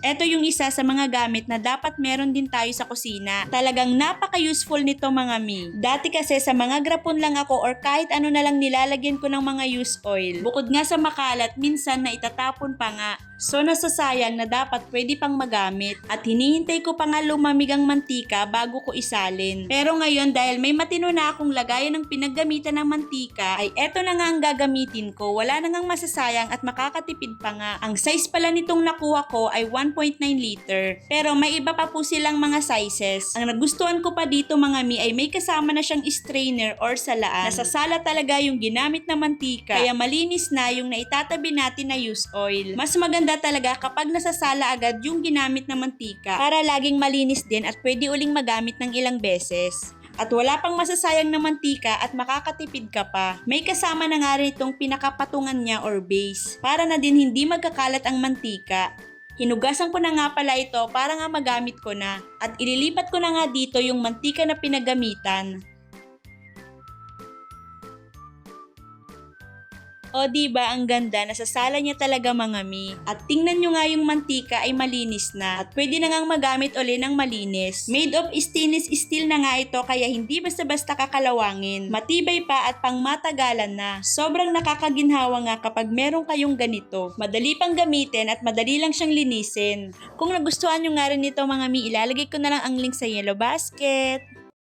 Ito yung isa sa mga gamit na dapat meron din tayo sa kusina. Talagang napaka-useful nito mga mi. Dati kasi sa mga grapon lang ako or kahit ano na lang nilalagyan ko ng mga used oil. Bukod nga sa makalat, minsan na itatapon pa nga. So nasasayang na dapat pwede pang magamit. At hinihintay ko pa nga lumamig ang mantika bago ko isalin. Pero ngayon dahil may matino na akong lagayan ng pinaggamitan ng mantika, ay eto na nga ang gagamitin ko. Wala na ngang masasayang at makakatipid pa nga. Ang size pala nitong nakuha ko ay 1.9 liter. Pero may iba pa po silang mga sizes. Ang nagustuhan ko pa dito mga mi ay may kasama na siyang strainer or salaan. Nasasala talaga yung ginamit na mantika. Kaya malinis na yung naitatabi natin na used oil. Mas maganda talaga kapag nasasala agad yung ginamit na mantika para laging malinis din at pwede uling magamit ng ilang beses. At wala pang masasayang na mantika at makakatipid ka pa. May kasama na nga rin itong pinakapatungan niya or base para na din hindi magkakalat ang mantika. Hinugasan ko na nga pala ito para nga magamit ko na at ililipat ko na nga dito yung mantika na pinagamitan. O diba ang ganda, nasasala niya talaga mga mi. At tingnan nyo nga yung mantika ay malinis na at pwede na ngang magamit uli ng malinis. Made of stainless steel na nga ito kaya hindi basta-basta kakalawangin. Matibay pa at pang matagalan na. Sobrang nakakaginhawa nga kapag meron kayong ganito. Madali pang gamitin at madali lang siyang linisin. Kung nagustuhan nyo nga rin ito mga mi, ilalagay ko na lang ang link sa Yellow Basket.